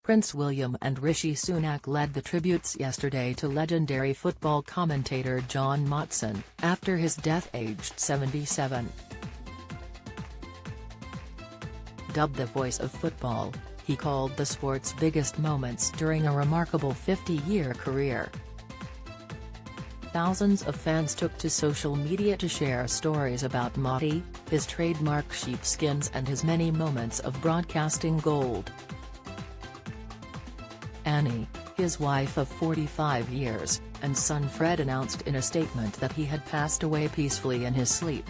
Prince William and Rishi Sunak led the tributes yesterday to legendary football commentator John Motson, after his death aged 77. Dubbed the voice of football, he called the sport's biggest moments during a remarkable 50-year career. Thousands of fans took to social media to share stories about Motti, his trademark sheepskins and his many moments of broadcasting gold. Annie, his wife of 45 years, and son Fred announced in a statement that he had passed away peacefully in his sleep.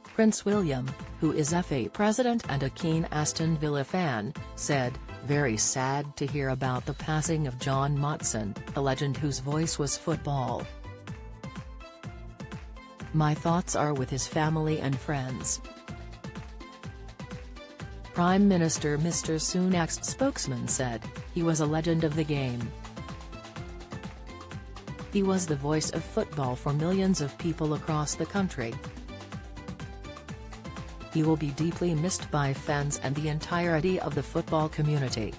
Prince William, who is FA president and a keen Aston Villa fan, said, "Very sad to hear about the passing of John Motson, a legend whose voice was football. My thoughts are with his family and friends." Prime Minister Mr. Sunak's spokesman said, "He was a legend of the game. He was the voice of football for millions of people across the country. He will be deeply missed by fans and the entirety of the football community."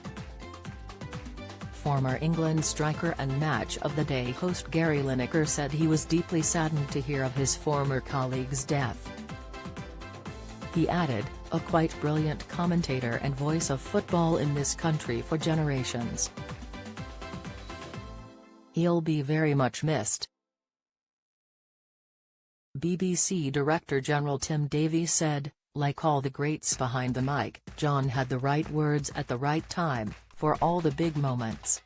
Former England striker and Match of the Day host Gary Lineker said he was deeply saddened to hear of his former colleague's death. He added, "A quite brilliant commentator and voice of football in this country for generations. He'll be very much missed." BBC Director General Tim Davies said, "Like all the greats behind the mic, John had the right words at the right time, for all the big moments."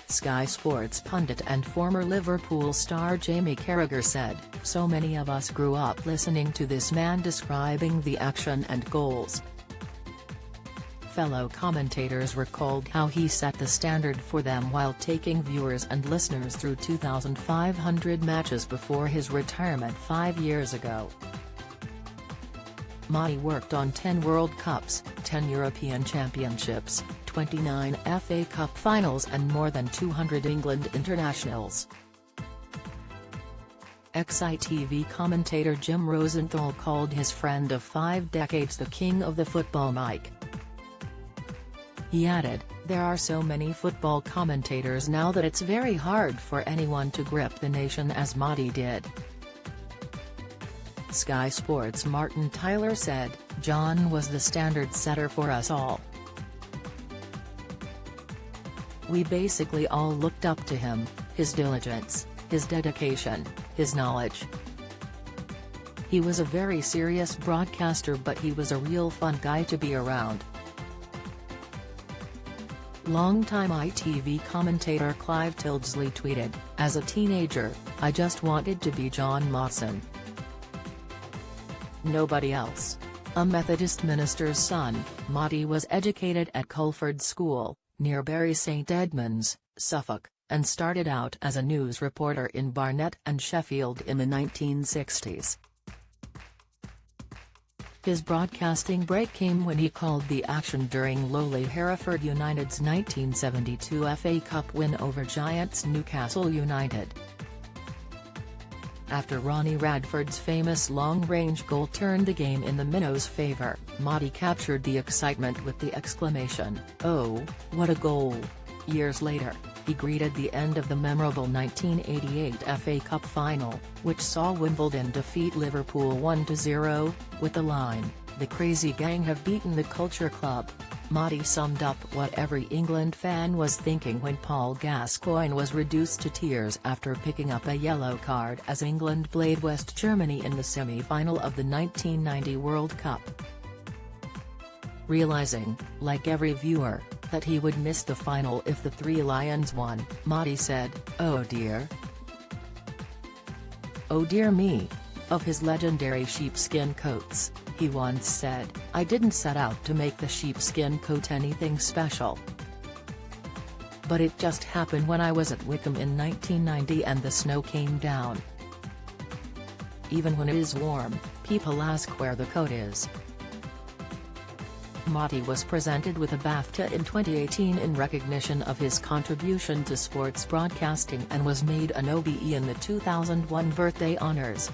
Sky Sports pundit and former Liverpool star Jamie Carragher said, "So many of us grew up listening to this man describing the action and goals." Fellow commentators recalled how he set the standard for them while taking viewers and listeners through 2,500 matches before his retirement 5 years ago. Motti worked on 10 World Cups, 10 European Championships, 29 FA Cup finals and more than 200 England internationals. Ex-ITV commentator Jim Rosenthal called his friend of 5 decades the king of the football mic. He added, "There are so many football commentators now that it's very hard for anyone to grip the nation as Motti did." Sky Sports' Martin Tyler said, "John was the standard setter for us all. We basically all looked up to him, his diligence, his dedication, his knowledge. He was a very serious broadcaster, but he was a real fun guy to be around." Longtime ITV commentator Clive Tildesley tweeted, "As a teenager, I just wanted to be John Motson. Nobody else." A Methodist minister's son, Motti was educated at Culford School, near Bury St Edmunds, Suffolk, and started out as a news reporter in Barnet and Sheffield in the 1960s. His broadcasting break came when he called the action during lowly Hereford United's 1972 FA Cup win over giants Newcastle United. After Ronnie Radford's famous long-range goal turned the game in the Minnows' favour, Motti captured the excitement with the exclamation, "Oh, what a goal!" Years later, he greeted the end of the memorable 1988 FA Cup final, which saw Wimbledon defeat Liverpool 1-0, with the line, "The crazy gang have beaten the culture club." Motti summed up what every England fan was thinking when Paul Gascoigne was reduced to tears after picking up a yellow card as England played West Germany in the semi-final of the 1990 World Cup. Realising, like every viewer, that he would miss the final if the Three Lions won, Motti said, "Oh dear. Oh dear me." Of his legendary sheepskin coats, he once said, "I didn't set out to make the sheepskin coat anything special. But it just happened when I was at Wickham in 1990 and the snow came down. Even when it is warm, people ask where the coat is." Motti was presented with a BAFTA in 2018 in recognition of his contribution to sports broadcasting and was made an OBE in the 2001 birthday honours.